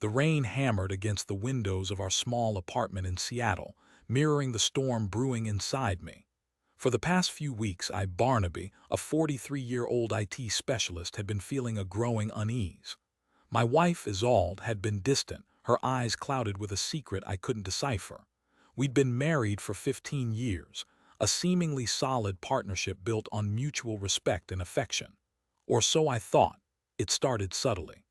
The rain hammered against the windows of our small apartment in Seattle, mirroring the storm brewing inside me. For the past few weeks, Barnaby, a 43-year-old IT specialist, had been feeling a growing unease. My wife, Isolde, had been distant, her eyes clouded with a secret I couldn't decipher. We'd been married for 15 years, a seemingly solid partnership built on mutual respect and affection. Or so I thought. It started subtly.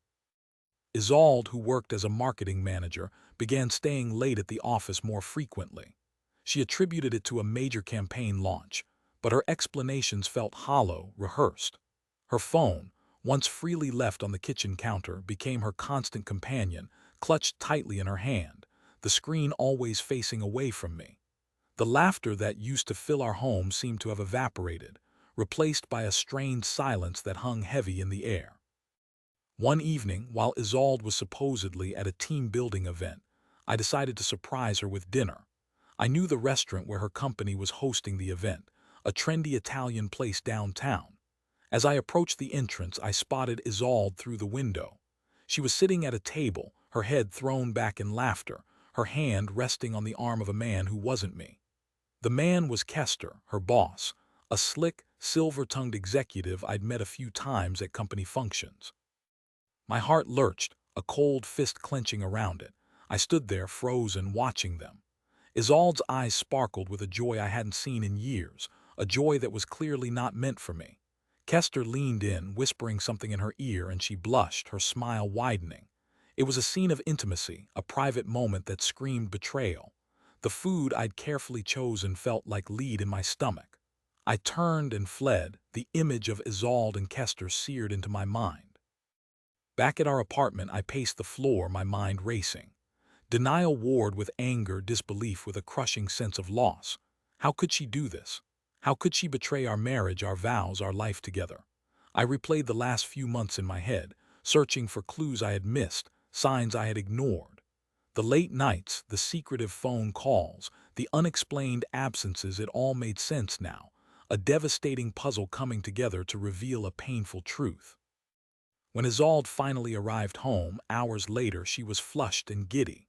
Isolde, who worked as a marketing manager, began staying late at the office more frequently. She attributed it to a major campaign launch, but her explanations felt hollow, rehearsed. Her phone, once freely left on the kitchen counter, became her constant companion, clutched tightly in her hand, the screen always facing away from me. The laughter that used to fill our home seemed to have evaporated, replaced by a strained silence that hung heavy in the air. One evening, while Isolde was supposedly at a team-building event, I decided to surprise her with dinner. I knew the restaurant where her company was hosting the event, a trendy Italian place downtown. As I approached the entrance, I spotted Isolde through the window. She was sitting at a table, her head thrown back in laughter, her hand resting on the arm of a man who wasn't me. The man was Kester, her boss, a slick, silver-tongued executive I'd met a few times at company functions. My heart lurched, a cold fist clenching around it. I stood there, frozen, watching them. Isolde's eyes sparkled with a joy I hadn't seen in years, a joy that was clearly not meant for me. Kester leaned in, whispering something in her ear, and she blushed, her smile widening. It was a scene of intimacy, a private moment that screamed betrayal. The food I'd carefully chosen felt like lead in my stomach. I turned and fled, the image of Isolde and Kester seared into my mind. Back at our apartment, I paced the floor, my mind racing. Denial warred with anger, disbelief with a crushing sense of loss. How could she do this? How could she betray our marriage, our vows, our life together? I replayed the last few months in my head, searching for clues I had missed, signs I had ignored. The late nights, the secretive phone calls, the unexplained absences, it all made sense now, a devastating puzzle coming together to reveal a painful truth. When Isolde finally arrived home, hours later, she was flushed and giddy.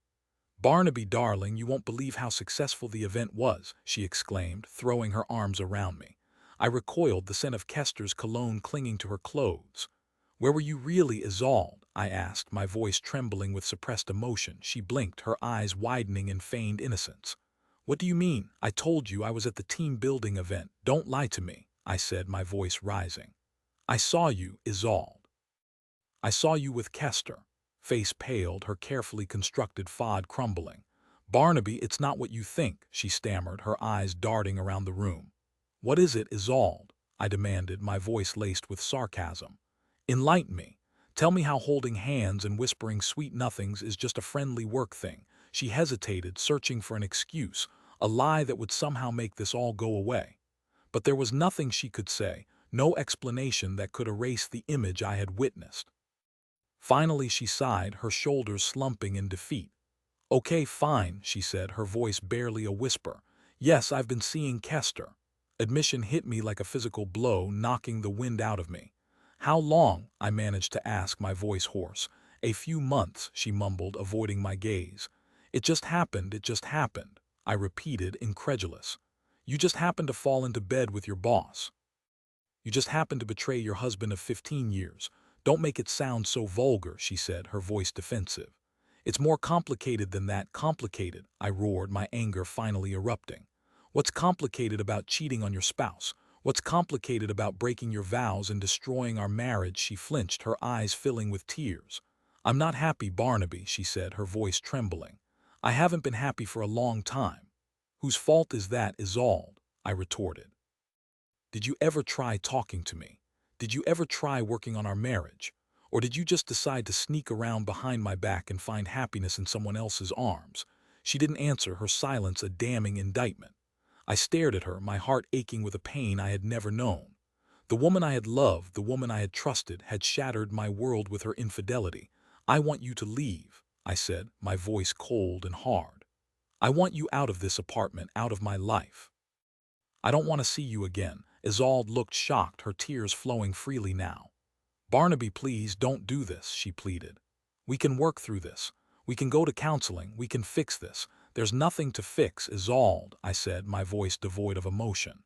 "Barnaby, darling, you won't believe how successful the event was," she exclaimed, throwing her arms around me. I recoiled, the scent of Kester's cologne clinging to her clothes. "Where were you really, Isolde?" I asked, my voice trembling with suppressed emotion. She blinked, her eyes widening in feigned innocence. "What do you mean? I told you I was at the team-building event. Don't lie to me," I said, my voice rising. "I saw you, Isolde. I saw you with Kester." Face paled, her carefully constructed facade crumbling. "Barnaby, it's not what you think," she stammered, her eyes darting around the room. "What is it, Isolde?" I demanded, my voice laced with sarcasm. "Enlighten me. Tell me how holding hands and whispering sweet nothings is just a friendly work thing." She hesitated, searching for an excuse, a lie that would somehow make this all go away. But there was nothing she could say, no explanation that could erase the image I had witnessed. Finally she sighed, her shoulders slumping in defeat. "Okay, fine," she said, her voice barely a whisper. "Yes, I've been seeing Kester." Admission hit me like a physical blow, knocking the wind out of me. "How long?" I managed to ask, my voice hoarse. "A few months," she mumbled, avoiding my gaze. It just happened," I repeated, incredulous. "You just happened to fall into bed with your boss. You just happened to betray your husband of 15 years. Don't make it sound so vulgar," she said, her voice defensive. "It's more complicated than that." "Complicated?" I roared, my anger finally erupting. "What's complicated about cheating on your spouse? What's complicated about breaking your vows and destroying our marriage?" She flinched, her eyes filling with tears. "I'm not happy, Barnaby," she said, her voice trembling. "I haven't been happy for a long time." "Whose fault is that, Isolde?" I retorted. "Did you ever try talking to me? Did you ever try working on our marriage? Or did you just decide to sneak around behind my back and find happiness in someone else's arms?" She didn't answer, her silence a damning indictment. I stared at her, my heart aching with a pain I had never known. The woman I had loved, the woman I had trusted, had shattered my world with her infidelity. "I want you to leave," I said, my voice cold and hard. "I want you out of this apartment, out of my life. I don't want to see you again." Isolde looked shocked, her tears flowing freely now. "Barnaby, please don't do this," she pleaded. We can work through this. We can go to counseling. We can fix this. There's nothing to fix, Isolde, I said, my voice devoid of emotion.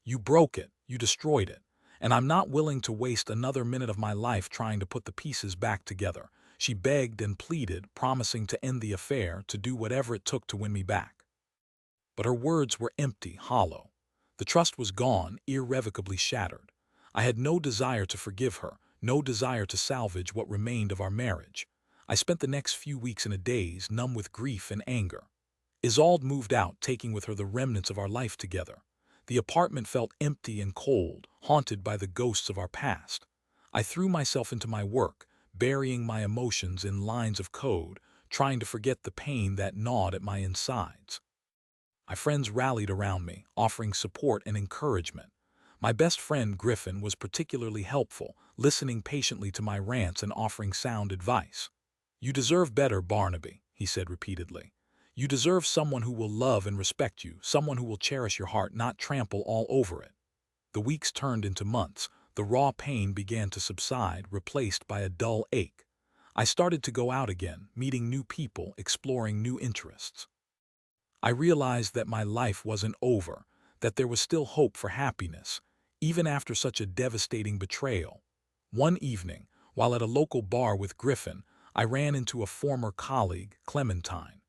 You broke it. You destroyed it. And I'm not willing to waste another minute of my life trying to put the pieces back together. She begged and pleaded, promising to end the affair, to do whatever it took to win me back. But her words were empty, hollow. The trust was gone, irrevocably shattered. I had no desire to forgive her, no desire to salvage what remained of our marriage. I spent the next few weeks in a daze, numb with grief and anger. Isolde moved out, taking with her the remnants of our life together. The apartment felt empty and cold, haunted by the ghosts of our past. I threw myself into my work, burying my emotions in lines of code, trying to forget the pain that gnawed at my insides. My friends rallied around me, offering support and encouragement. My best friend, Griffin, was particularly helpful, listening patiently to my rants and offering sound advice. You deserve better, Barnaby, he said repeatedly. You deserve someone who will love and respect you, someone who will cherish your heart, not trample all over it. The weeks turned into months. The raw pain began to subside, replaced by a dull ache. I started to go out again, meeting new people, exploring new interests. I realized that my life wasn't over, that there was still hope for happiness, even after such a devastating betrayal. One evening, while at a local bar with Griffin, I ran into a former colleague, Clementine.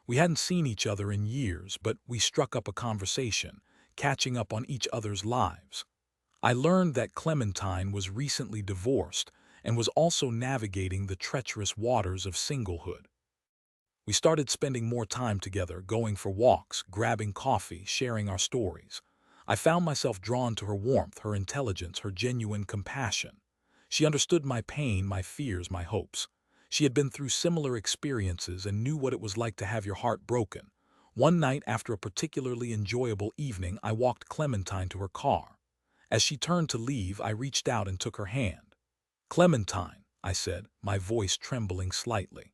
We hadn't seen each other in years, but we struck up a conversation, catching up on each other's lives. I learned that Clementine was recently divorced and was also navigating the treacherous waters of singlehood. We started spending more time together, going for walks, grabbing coffee, sharing our stories. I found myself drawn to her warmth, her intelligence, her genuine compassion. She understood my pain, my fears, my hopes. She had been through similar experiences and knew what it was like to have your heart broken. One night, after a particularly enjoyable evening, I walked Clementine to her car. As she turned to leave, I reached out and took her hand. "Clementine," I said, my voice trembling slightly.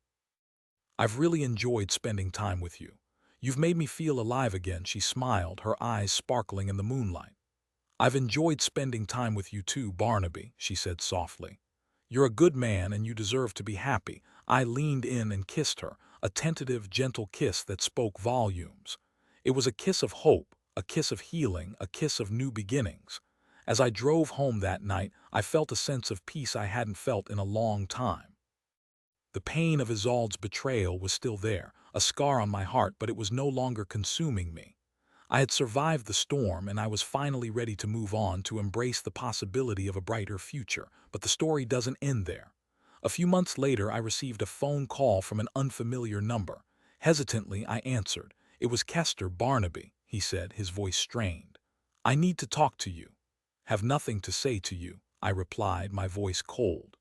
"I've really enjoyed spending time with you. You've made me feel alive again," she smiled, her eyes sparkling in the moonlight. "I've enjoyed spending time with you too, Barnaby," she said softly. "You're a good man and you deserve to be happy." I leaned in and kissed her, a tentative, gentle kiss that spoke volumes. It was a kiss of hope, a kiss of healing, a kiss of new beginnings. As I drove home that night, I felt a sense of peace I hadn't felt in a long time. The pain of Isolde's betrayal was still there, a scar on my heart, but it was no longer consuming me. I had survived the storm and I was finally ready to move on, to embrace the possibility of a brighter future. But the story doesn't end there. A few months later, I received a phone call from an unfamiliar number. Hesitantly, I answered. It was Kester Barnaby, he said, his voice strained. "I need to talk to you." "Have nothing to say to you," I replied, my voice cold.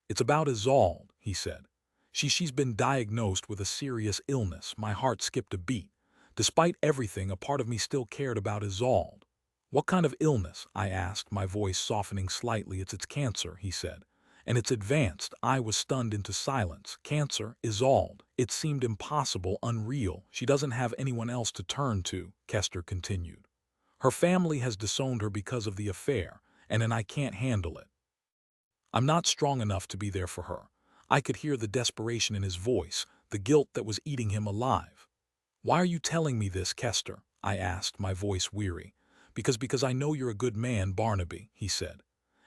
"It's about Isolde," he said. She's been diagnosed with a serious illness." My heart skipped a beat. Despite everything, a part of me still cared about Isolde. "What kind of illness?" I asked, my voice softening slightly. It's cancer," he said. "And it's advanced." I was stunned into silence. "Cancer, Isolde?" It seemed impossible, unreal. "She doesn't have anyone else to turn to," Kester continued. "Her family has disowned her because of the affair, and I can't handle it. I'm not strong enough to be there for her." I could hear the desperation in his voice, the guilt that was eating him alive. "Why are you telling me this, Kester?" I asked, my voice weary. Because I know you're a good man, Barnaby," he said.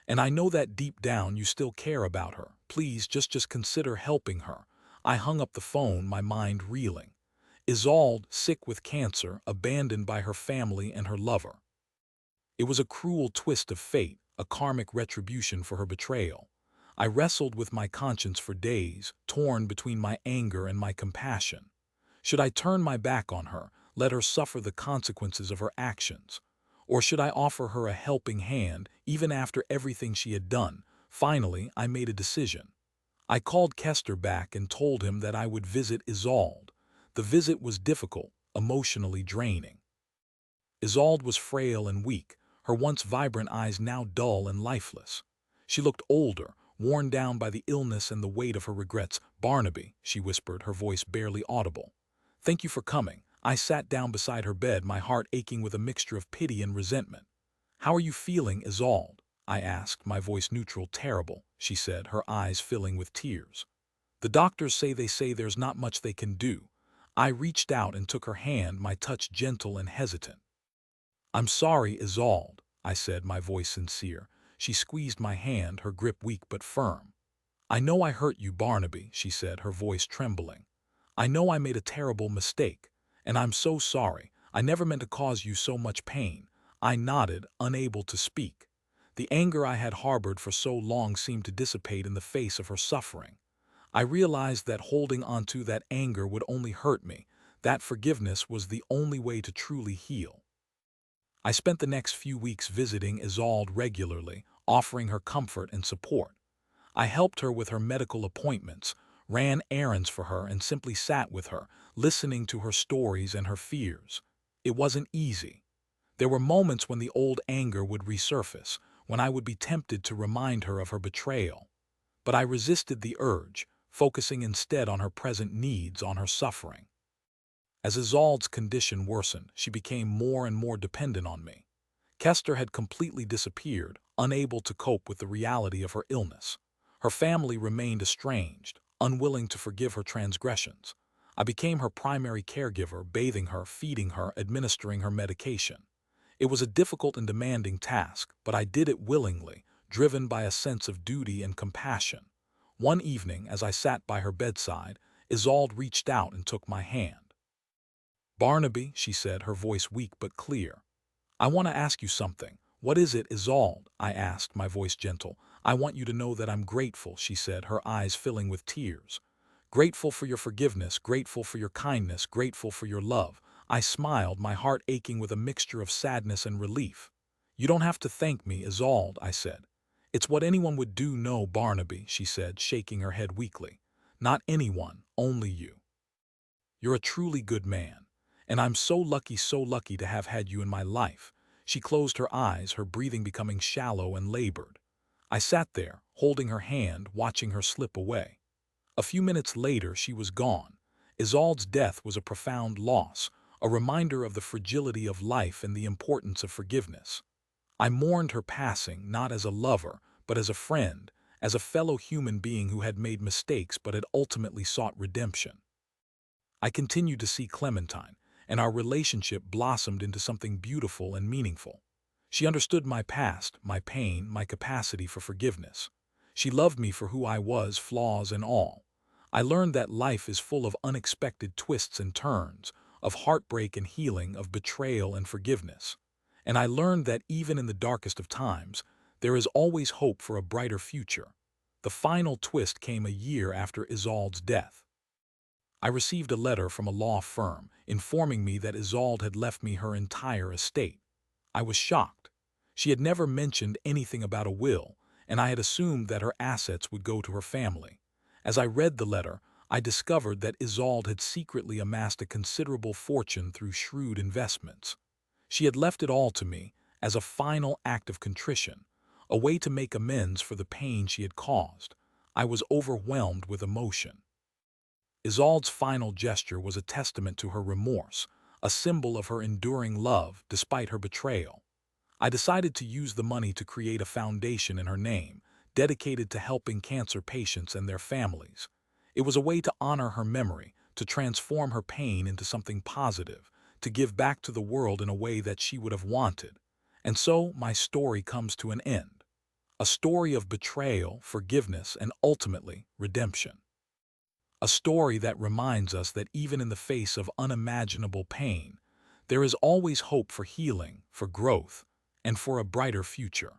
"And I know that deep down you still care about her. Please, just consider helping her." I hung up the phone, my mind reeling. Isolde, sick with cancer, abandoned by her family and her lover. It was a cruel twist of fate, a karmic retribution for her betrayal. I wrestled with my conscience for days, torn between my anger and my compassion. Should I turn my back on her, let her suffer the consequences of her actions? Or should I offer her a helping hand, even after everything she had done? Finally, I made a decision. I called Kester back and told him that I would visit Isolde. The visit was difficult, emotionally draining. Isolde was frail and weak, her once vibrant eyes now dull and lifeless. She looked older, worn down by the illness and the weight of her regrets. "Barnaby," she whispered, her voice barely audible. "Thank you for coming." I sat down beside her bed, my heart aching with a mixture of pity and resentment. "How are you feeling, Isolde?" I asked, my voice neutral. "Terrible," she said, her eyes filling with tears. The doctors say there's not much they can do. I reached out and took her hand, my touch gentle and hesitant. I'm sorry, Isolde, I said, my voice sincere. She squeezed my hand, her grip weak but firm. I know I hurt you, Barnaby, she said, her voice trembling. I know I made a terrible mistake, and I'm so sorry. I never meant to cause you so much pain. I nodded, unable to speak. The anger I had harbored for so long seemed to dissipate in the face of her suffering. I realized that holding onto that anger would only hurt me. That forgiveness was the only way to truly heal. I spent the next few weeks visiting Isolde regularly, offering her comfort and support. I helped her with her medical appointments, ran errands for her, and simply sat with her, listening to her stories and her fears. It wasn't easy. There were moments when the old anger would resurface, when I would be tempted to remind her of her betrayal. But I resisted the urge, focusing instead on her present needs, on her suffering. As Isolde's condition worsened, she became more and more dependent on me. Kester had completely disappeared, unable to cope with the reality of her illness. Her family remained estranged, unwilling to forgive her transgressions. I became her primary caregiver, bathing her, feeding her, administering her medication. It was a difficult and demanding task, but I did it willingly, driven by a sense of duty and compassion. One evening, as I sat by her bedside, Isolde reached out and took my hand. Barnaby, she said, her voice weak but clear. I want to ask you something. What is it, Isolde? I asked, my voice gentle. I want you to know that I'm grateful, she said, her eyes filling with tears. Grateful for your forgiveness, grateful for your kindness, grateful for your love. I smiled, my heart aching with a mixture of sadness and relief. You don't have to thank me, Isolde, I said. It's what anyone would do. No, Barnaby, she said, shaking her head weakly. Not anyone, only you. You're a truly good man, and I'm so lucky to have had you in my life. She closed her eyes, her breathing becoming shallow and labored. I sat there, holding her hand, watching her slip away. A few minutes later, she was gone. Isolde's death was a profound loss, a reminder of the fragility of life and the importance of forgiveness. I mourned her passing, not as a lover, but as a friend, as a fellow human being who had made mistakes but had ultimately sought redemption. I continued to see Clementine, and our relationship blossomed into something beautiful and meaningful. She understood my past, my pain, my capacity for forgiveness. She loved me for who I was, flaws and all. I learned that life is full of unexpected twists and turns, of heartbreak and healing, of betrayal and forgiveness. And I learned that even in the darkest of times, there is always hope for a brighter future. The final twist came a year after Isolde's death. I received a letter from a law firm informing me that Isolde had left me her entire estate. I was shocked. She had never mentioned anything about a will, and I had assumed that her assets would go to her family. As I read the letter, I discovered that Isolde had secretly amassed a considerable fortune through shrewd investments. She had left it all to me as a final act of contrition, a way to make amends for the pain she had caused. I was overwhelmed with emotion. Isolde's final gesture was a testament to her remorse, a symbol of her enduring love despite her betrayal. I decided to use the money to create a foundation in her name, dedicated to helping cancer patients and their families. It was a way to honor her memory, to transform her pain into something positive, to give back to the world in a way that she would have wanted. And so my story comes to an end. A story of betrayal, forgiveness, and ultimately redemption. A story that reminds us that even in the face of unimaginable pain, there is always hope for healing, for growth, and for a brighter future.